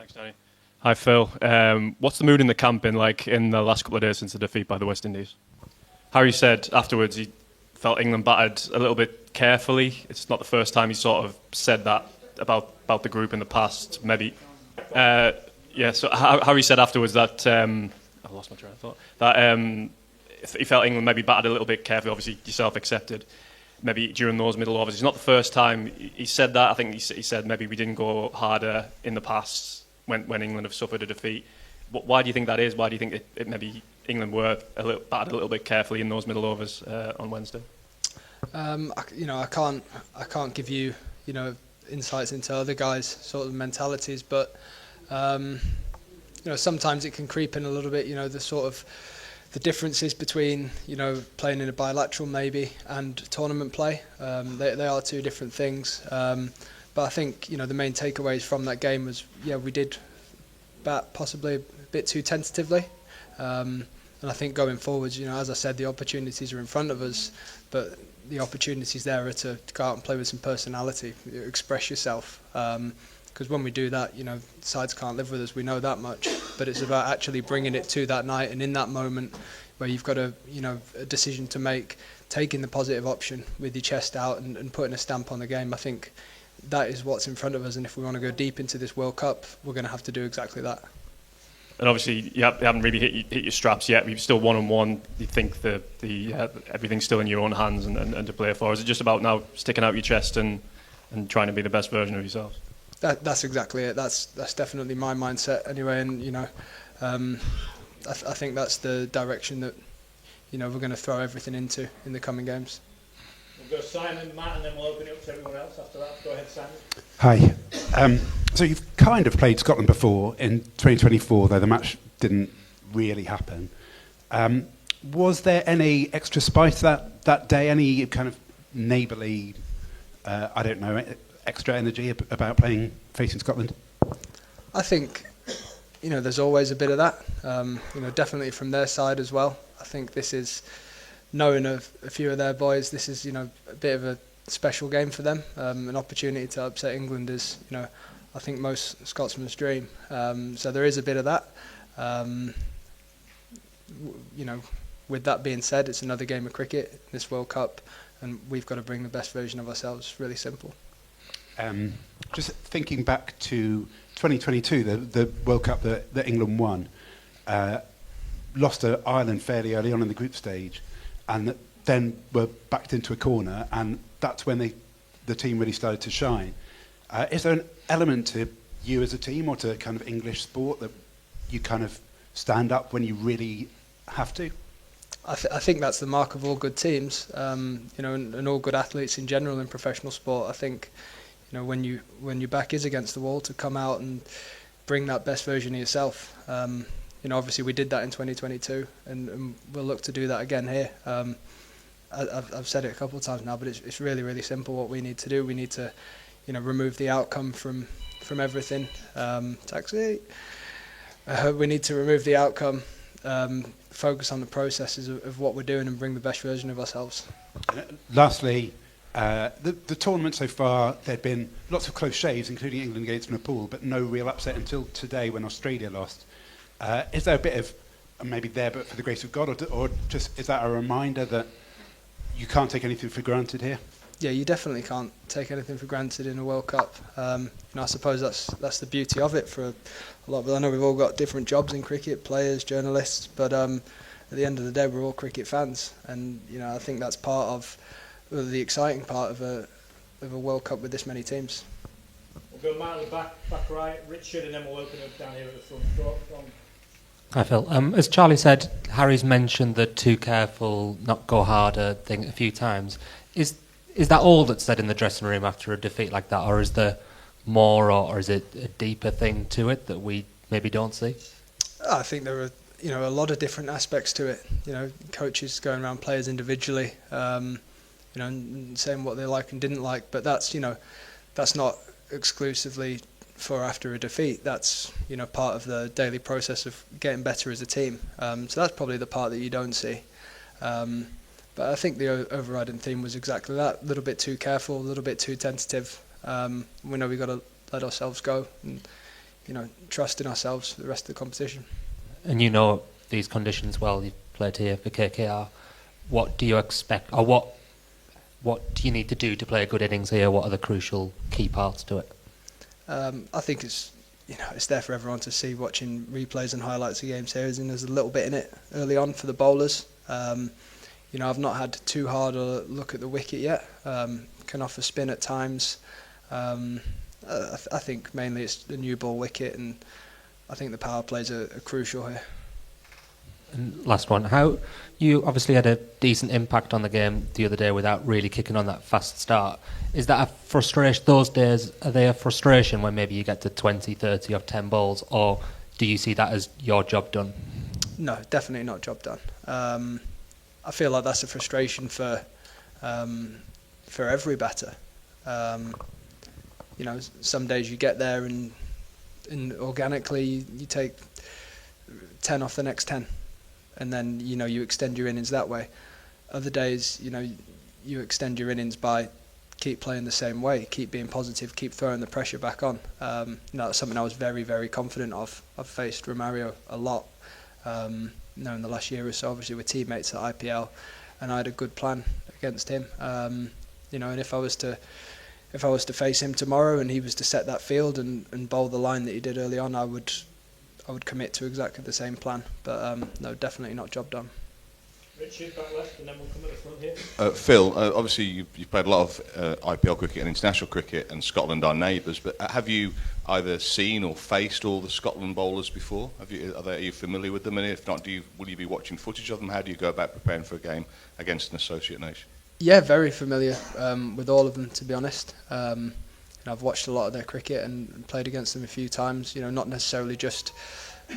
Thanks, Danny. Hi, Phil. What's the mood in the camp been like in the last couple of days since the defeat by the West Indies? Harry said afterwards he felt England battered a little bit carefully. It's not the first time he sort of said that about the group in the past. Maybe, So Harry said afterwards that I lost my train of thought. That he felt England maybe battered a little bit carefully. Obviously, yourself accepted. Maybe during those middle overs. It's not the first time he said that. I think he said maybe we didn't go harder in the past when England have suffered a defeat. Why do you think that is? Why do you think it maybe England were battered a little bit carefully in those middle overs on Wednesday? I can't give you insights into other guys' sort of mentalities, but sometimes it can creep in a little bit. The sort of the differences between playing in a bilateral maybe and tournament play. They are two different things. But I think the main takeaways from that game was we did bat possibly a bit too tentatively. And I think going forwards, as I said, the opportunities are in front of us, but the opportunities there are to go out and play with some personality, express yourself. Because when we do that, sides can't live with us. We know that much. But it's about actually bringing it to that night and in that moment where you've got a decision to make, taking the positive option with your chest out and putting a stamp on the game. I think that is what's in front of us. And if we want to go deep into this World Cup, we're going to have to do exactly that. And obviously, you haven't really hit your straps yet. We're still 1-1. You think everything's still in your own hands and to play for. Is it just about now sticking out your chest and trying to be the best version of yourselves? That's exactly it. That's definitely my mindset anyway. And I think that's the direction that we're going to throw everything into in the coming games. We'll go Simon, Matt, and then we'll open it up to everyone else after that. Go ahead, Simon. Hi. So you've kind of played Scotland before in 2024, though the match didn't really happen. Was there any extra spice that day? Any kind of neighbourly, extra energy about facing Scotland? I think, there's always a bit of that. Definitely from their side as well. I think this is, knowing a few of their boys, this is, a bit of a special game for them. An opportunity to upset England is, I think most Scotsmen's dream. So there is a bit of that. With that being said, it's another game of cricket, this World Cup, and we've got to bring the best version of ourselves. Really simple. Just thinking back to 2022, the World Cup that England won, lost to Ireland fairly early on in the group stage, and then were backed into a corner, and that's when the team really started to shine. Is there an element to you as a team or to kind of English sport that you kind of stand up when you really have to? I think that's the mark of all good teams, and all good athletes in general in professional sport. I think, when your back is against the wall, to come out and bring that best version of yourself. Obviously we did that in 2022, and we'll look to do that again here. I've said it a couple of times now, but it's really, really simple what we need to do. We need to, remove the outcome from everything. Taxi. We need to remove the outcome, focus on the processes of what we're doing and bring the best version of ourselves. Lastly, the tournament so far, there'd been lots of close shaves, including England against Nepal, but no real upset until today when Australia lost. Is there a bit of, maybe there, but for the grace of God, or just is that a reminder that you can't take anything for granted here? Yeah, you definitely can't take anything for granted in a World Cup. I suppose that's the beauty of it for a lot. But I know we've all got different jobs in cricket, players, journalists, but at the end of the day, we're all cricket fans, and I think that's part of the exciting part of a World Cup with this many teams. We'll go Matt at the back right, Richard, and then we'll open it up down here at the front. Go on. Hi Phil. As Charlie said, Harry's mentioned the too careful, not go harder thing a few times. Is that all that's said in the dressing room after a defeat like that, or is there more, or is it a deeper thing to it that we maybe don't see? I think there are a lot of different aspects to it. Coaches going around players individually, and saying what they like and didn't like, but that's not exclusively for after a defeat. That's part of the daily process of getting better as a team. So that's probably the part that you don't see. But I think the overriding theme was exactly that: a little bit too careful, a little bit too tentative. We know we've got to let ourselves go. And, trust in ourselves for the rest of the competition. And you know these conditions well. You've played here for KKR. What do you expect, or what do you need to do to play a good innings here? What are the crucial key parts to it? I think it's there for everyone to see watching replays and highlights of games here. And there's a little bit in it early on for the bowlers. I've not had too hard a look at the wicket yet. Can offer spin at times. I think mainly it's the new ball wicket, and I think the power plays are crucial here. And last one, how you obviously had a decent impact on the game the other day without really kicking on that fast start. Is that a frustration? Those days, are they a frustration when maybe you get to 20, 30 or 10 balls, or do you see that as your job done? No, definitely not job done. I feel like that's a frustration for every batter. Some days you get there and organically you take 10 off the next 10. And then, you extend your innings that way. Other days, you extend your innings by keep playing the same way, keep being positive, keep throwing the pressure back on. That's something I was very, very confident of. I've faced Romario a lot, in the last year or so. Obviously, we're teammates at IPL, and I had a good plan against him. And if I was to face him tomorrow and he was to set that field and bowl the line that he did early on, I would commit to exactly the same plan, but no, definitely not job done. Richard, back left, and then we'll come at the front here. Phil, obviously you've played a lot of IPL cricket and international cricket, and Scotland are neighbours, but have you either seen or faced all the Scotland bowlers before? Are you familiar with them, and if not, will you be watching footage of them? How do you go about preparing for a game against an associate nation? Yeah, very familiar with all of them, to be honest. I've watched a lot of their cricket and played against them a few times. Not necessarily just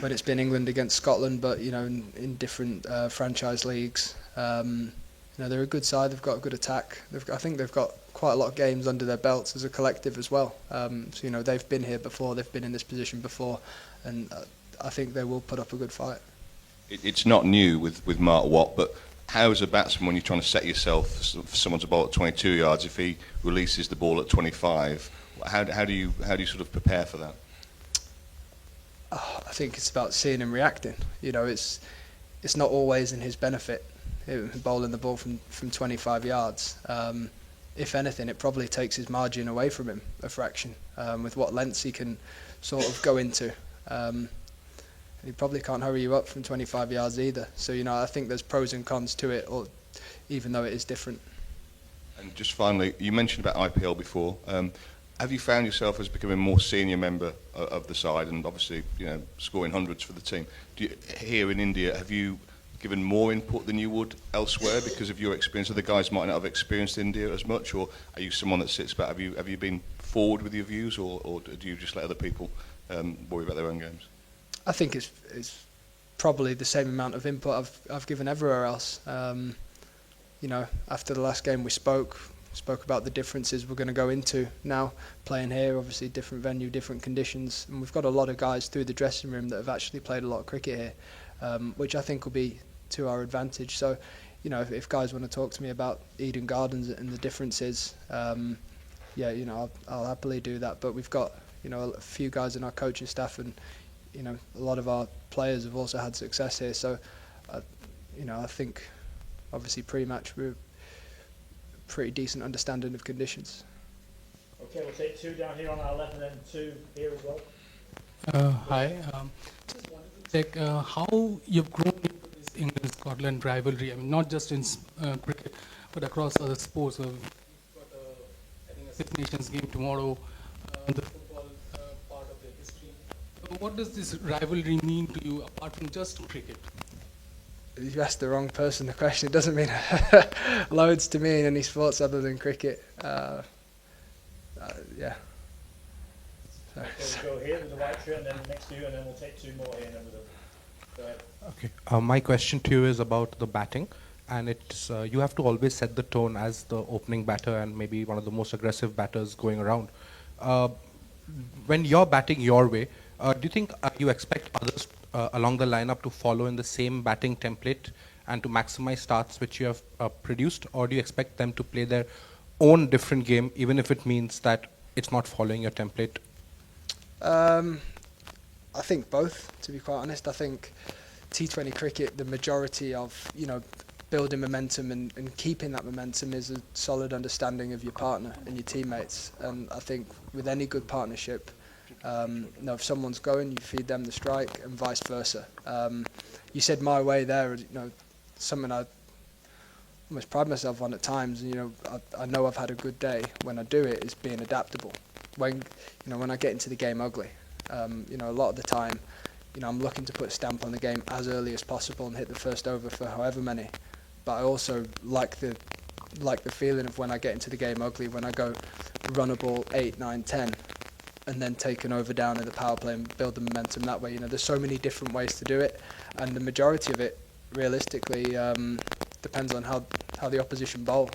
when it's been England against Scotland, but in different franchise leagues. They're a good side. They've got a good attack. I think they've got quite a lot of games under their belts as a collective as well. So they've been here before. They've been in this position before, and I think they will put up a good fight. It's not new with Mark Watt, but how as a batsman, when you're trying to set yourself for someone to bowl at 22 yards, if he releases the ball at 25, how do you sort of prepare for that? I think it's about seeing him reacting. It's not always in his benefit, bowling the ball from 25 yards. If anything, it probably takes his margin away from him a fraction, with what lengths he can sort of go into. He probably can't hurry you up from 25 yards either. So, I think there's pros and cons to it, even though it is different. And just finally, you mentioned about IPL before. Have you found yourself as becoming a more senior member of the side, and obviously, scoring hundreds for the team? Here in India, have you given more input than you would elsewhere because of your experience? Other guys might not have experienced India as much, or are you someone that sits back? Have you been forward with your views, or do you just let other people worry about their own games? I think it's probably the same amount of input I've given everywhere else. After the last game we spoke about the differences we're going to go into now, playing here, obviously different venue, different conditions, and we've got a lot of guys through the dressing room that have actually played a lot of cricket here, which I think will be to our advantage. So, if guys want to talk to me about Eden Gardens and the differences, I'll happily do that. But we've got, a few guys in our coaching staff, and a lot of our players have also had success here. So, I think obviously pre-match we're pretty decent understanding of conditions. Okay, we'll take two down here on our left and then two here as well. Hi. Just wanted to check how you've grown into this England-Scotland rivalry. I mean, not just in cricket, but across other sports. We've got, I think, a Six Nations game tomorrow, the football part of the history. What does this rivalry mean to you apart from just cricket? You asked the wrong person the question. It doesn't mean loads to me in any sports other than cricket. Yeah. Okay, we'll go here with the white shirt and then next to you, and then we'll take two more here and then we'll go ahead. Okay. My question to you is about the batting, and it's you have to always set the tone as the opening batter and maybe one of the most aggressive batters going around. When you're batting your way, do you think you expect others along the lineup to follow in the same batting template and to maximize starts which you have produced, or do you expect them to play their own different game, even if it means that it's not following your template? I think both, to be quite honest. I think T20 cricket, the majority of, building momentum and keeping that momentum is a solid understanding of your partner and your teammates. And I think with any good partnership, if someone's going, you feed them the strike, and vice versa. You said my way there, something I almost pride myself on at times. I know I've had a good day when I do it, is being adaptable. When I get into the game ugly, a lot of the time, I'm looking to put a stamp on the game as early as possible and hit the first over for however many. But I also like the feeling of when I get into the game ugly, when I go run a ball 8, 9, 10, and then take an over down in the power play and build the momentum that way. There's so many different ways to do it, and the majority of it, realistically, depends on how the opposition bowl.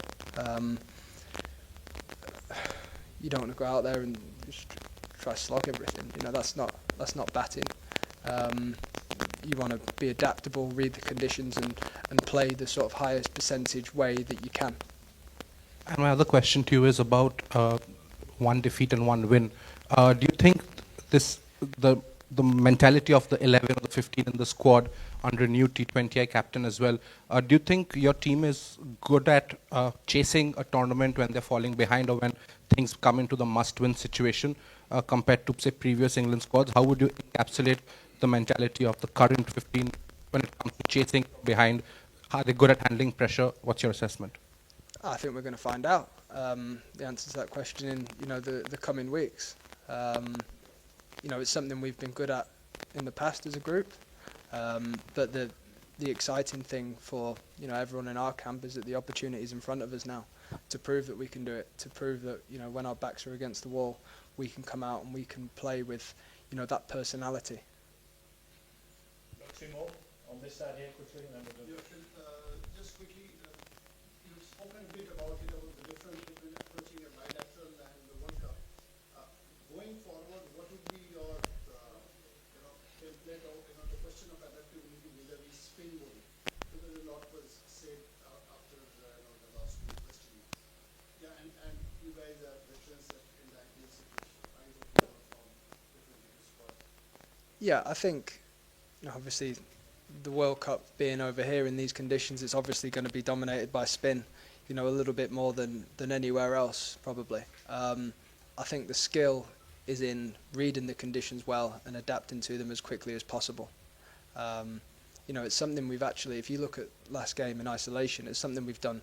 You don't want to go out there and just try to slog everything. That's not batting. You want to be adaptable, read the conditions, and play the sort of highest percentage way that you can. And my other question to you is about one defeat and one win. Do you think the mentality of the 11 or the 15 in the squad under new T20I captain as well, do you think your team is good at chasing a tournament when they're falling behind or when things come into the must-win situation compared to, say, previous England squads? How would you encapsulate the mentality of the current 15 when it comes to chasing behind? Are they good at handling pressure? What's your assessment? I think we're going to find out the answer to that question in the coming weeks. It's something we've been good at in the past as a group, but the exciting thing for everyone in our camp is that the opportunity is in front of us now to prove that we can do it, to prove that when our backs are against the wall, we can come out and we can play with that personality. Got two more on this side here quickly, and then we'll do. Just quickly, you've spoken a bit about the difference between approaching a bilateral and the World Cup. Going forward, what would be your template of the question of adaptability vis-a-vis spin bowling? Because a lot was said after the last two questions. Yeah, and you guys are veterans in the ideal situation. Are you looking from different squad? Yeah, I think obviously the World Cup being over here in these conditions, it's obviously going to be dominated by spin, a little bit more than anywhere else probably. I think the skill is in reading the conditions well and adapting to them as quickly as possible. It's something we've actually, if you look at last game in isolation, it's something we've done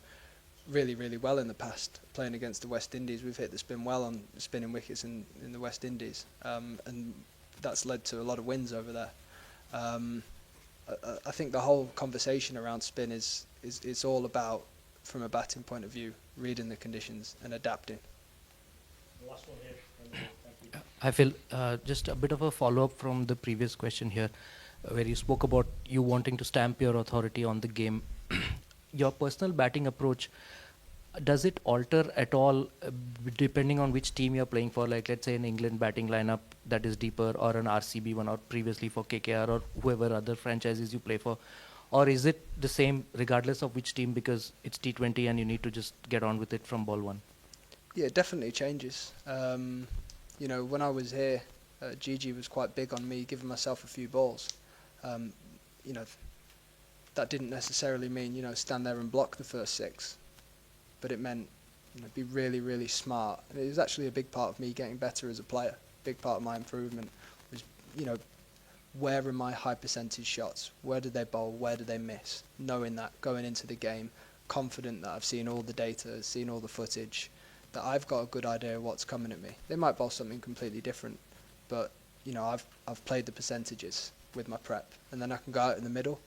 really, really well in the past. Playing against the West Indies, we've hit the spin well on spinning wickets in the West Indies, and that's led to a lot of wins over there. I think the whole conversation around spin is all about, from a batting point of view, reading the conditions and adapting. The last one here. And then thank you. I feel just a bit of a follow-up from the previous question here, where you spoke about you wanting to stamp your authority on the game. Your personal batting approach, does it alter at all depending on which team you're playing for? Like, let's say an England batting lineup that is deeper, or an RCB one, or previously for KKR, or whoever other franchises you play for? Or is it the same regardless of which team, because it's T20 and you need to just get on with it from ball one? Yeah, it definitely changes. When I was here, Gigi was quite big on me giving myself a few balls. That didn't necessarily mean, stand there and block the first 6. But it meant, be really, really smart. And it was actually a big part of me getting better as a player. Big part of my improvement was, where are my high percentage shots? Where did they bowl? Where did they miss? Knowing that, going into the game, confident that I've seen all the data, seen all the footage, that I've got a good idea of what's coming at me. They might bowl something completely different, but, I've played the percentages with my prep. And then I can go out in the middle.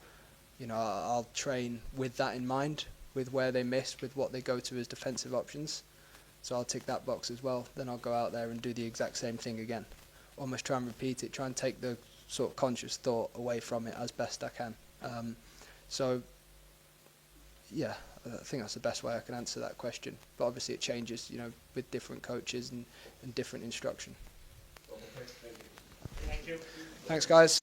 I'll train with that in mind, with where they miss, with what they go to as defensive options. So I'll tick that box as well. Then I'll go out there and do the exact same thing again. Almost try and repeat it, try and take the sort of conscious thought away from it as best I can. Yeah, I think that's the best way I can answer that question. But obviously it changes, with different coaches and different instruction. Thank you. Thanks, guys.